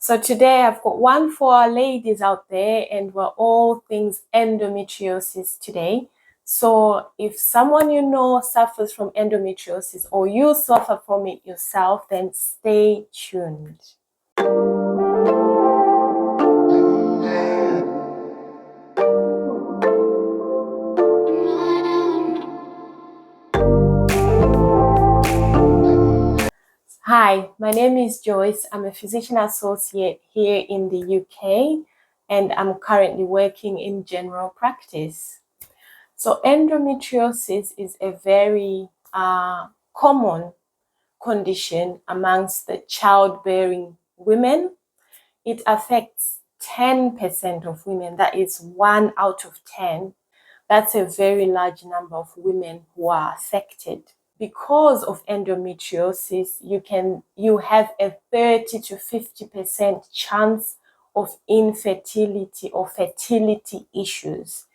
So today I've got one for our ladies out there, and we're all things endometriosis today. So if someone you know suffers from endometriosis or you suffer from it yourself, then stay tuned. Hi, my name is Joyce. I'm a physician associate here in the UK, and I'm currently working in general practice. So endometriosis is a very common condition amongst the childbearing women. It affects 10% of women. That is 1 out of 10. That's a very large number of women who are affected. Because of endometriosis, you have a 30 to 50% chance of infertility or fertility issues.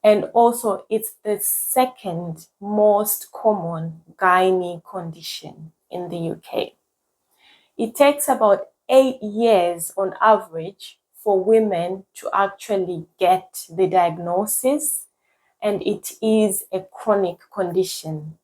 And also, it's the second most common gynae condition in the UK. It takes about 8 years on average for women to actually get the diagnosis, and it is a chronic condition.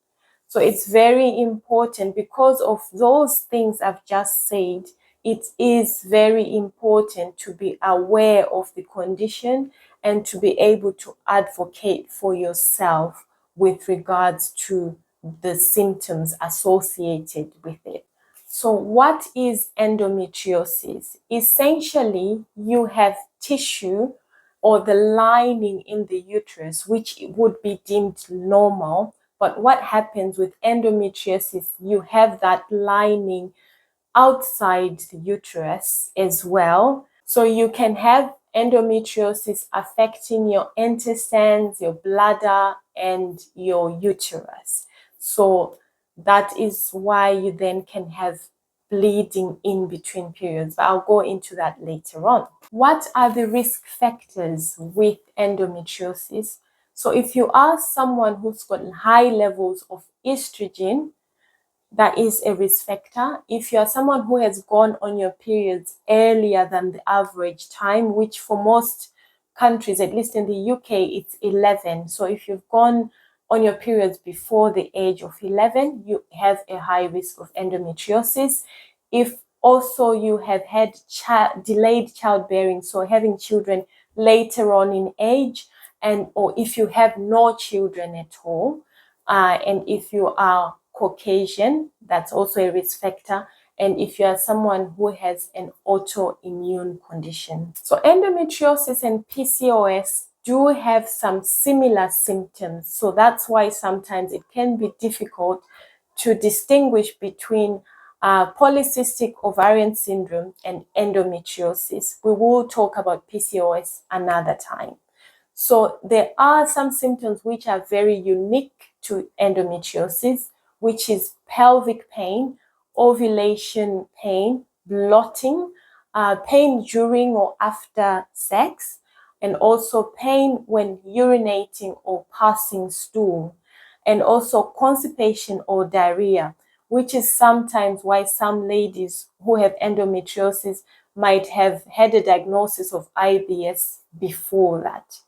So it's very important because of those things I've just said. It is very important to be aware of the condition and to be able to advocate for yourself with regards to the symptoms associated with it. So what is endometriosis? Essentially, you have tissue or the lining in the uterus, which would be deemed normal. But what happens with endometriosis, you have that lining outside the uterus as well. So you can have endometriosis affecting your intestines, your bladder, and your uterus. So that is why you then can have bleeding in between periods, but I'll go into that later on. What are the risk factors with endometriosis? So if you are someone who's got high levels of estrogen, that is a risk factor. If you are someone who has gone on your periods earlier than the average time, which for most countries, at least in the UK, it's 11. So if you've gone on your periods before the age of 11, you have a high risk of endometriosis. If also you have had delayed childbearing, so having children later on in age, or if you have no children at all, and if you are Caucasian, that's also a risk factor. And if you are someone who has an autoimmune condition. So endometriosis and PCOS do have some similar symptoms. So that's why sometimes it can be difficult to distinguish between polycystic ovarian syndrome and endometriosis. We will talk about PCOS another time. So there are some symptoms which are very unique to endometriosis, which is pelvic pain, ovulation pain, bloating, pain during or after sex, and also pain when urinating or passing stool, and also constipation or diarrhea, which is sometimes why some ladies who have endometriosis might have had a diagnosis of IBS before that.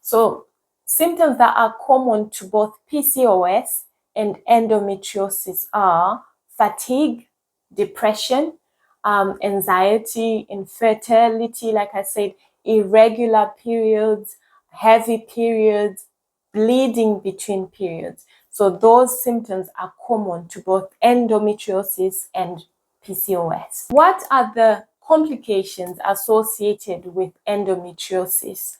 So symptoms that are common to both PCOS and endometriosis are fatigue, depression, anxiety, infertility, like I said, irregular periods, heavy periods, bleeding between periods. So those symptoms are common to both endometriosis and PCOS. What are the complications associated with endometriosis?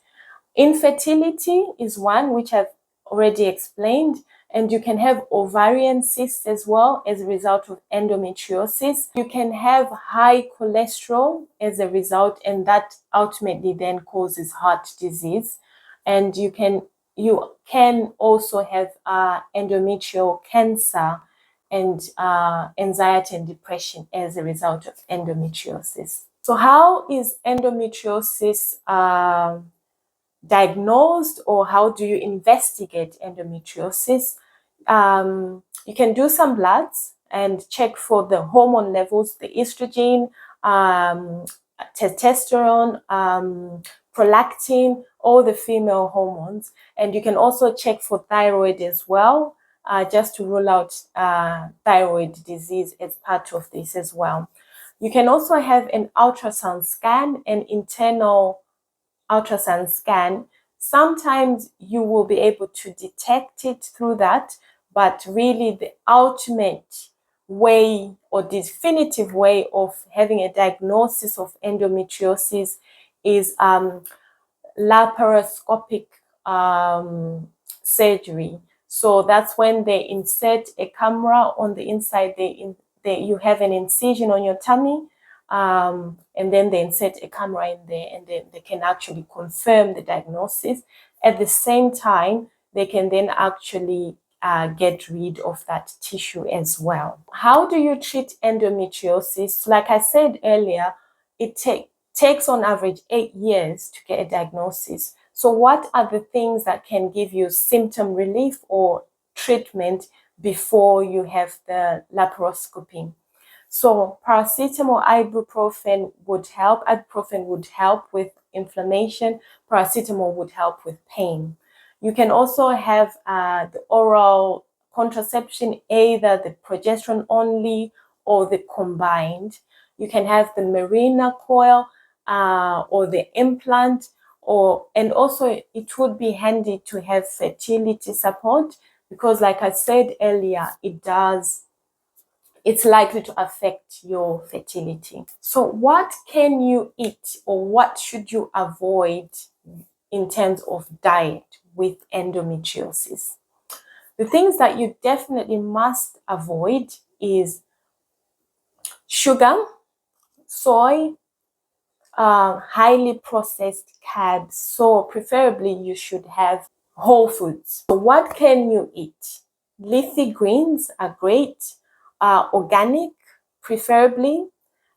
Infertility is one which I've already explained, and you can have ovarian cysts as well as a result of endometriosis. You can have high cholesterol as a result, and that ultimately then causes heart disease. And you can also have endometrial cancer and anxiety and depression as a result of endometriosis. So how is endometriosis diagnosed, or how do you investigate endometriosis? You can do some bloods and check for the hormone levels, the estrogen, testosterone, prolactin, all the female hormones. And you can also check for thyroid as well, just to rule out thyroid disease as part of this as well. You can also have an ultrasound scan, an internal ultrasound scan. Sometimes you will be able to detect it through that, but really the ultimate way or definitive way of having a diagnosis of endometriosis is laparoscopic surgery. So that's when they insert a camera on the inside. You have an incision on your tummy, and then they insert a camera in there, and then they can actually confirm the diagnosis. At the same time, they can then actually get rid of that tissue as well. How do you treat endometriosis? Like I said earlier, it takes on average 8 years to get a diagnosis. So what are the things that can give you symptom relief or treatment before you have the laparoscopy? So paracetamol, ibuprofen would help. Ibuprofen would help with inflammation. Paracetamol would help with pain. You can also have the oral contraception, either the progesterone only or the combined. You can have the Mirena coil or the implant, and also it would be handy to have fertility support, because like I said earlier, it's likely to affect your fertility. So what can you eat, or what should you avoid in terms of diet with endometriosis? The things that you definitely must avoid is sugar, soy, highly processed carbs. So preferably you should have whole foods. So what can you eat? Leafy greens are great, organic preferably,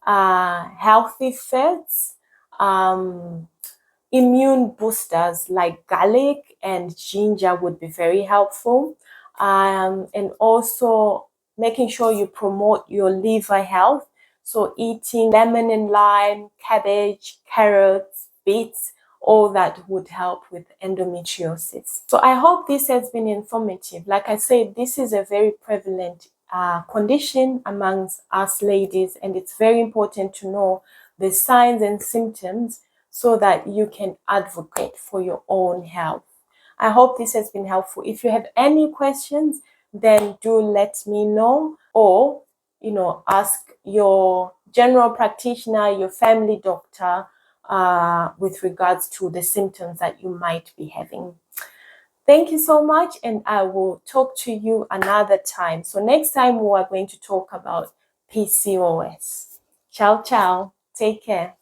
healthy fats, immune boosters like garlic and ginger would be very helpful, and also making sure you promote your liver health. So eating lemon and lime, cabbage, carrots, beets, all that would help with endometriosis. So I hope this has been informative. Like I said, this is a very prevalent condition amongst us ladies, and it's very important to know the signs and symptoms so that you can advocate for your own health. I hope this has been helpful. If you have any questions, then do let me know, or ask your general practitioner, your family doctor, with regards to the symptoms that you might be having. Thank you so much, and I will talk to you another time. So next time we are going to talk about PCOS. Ciao, ciao. Take care.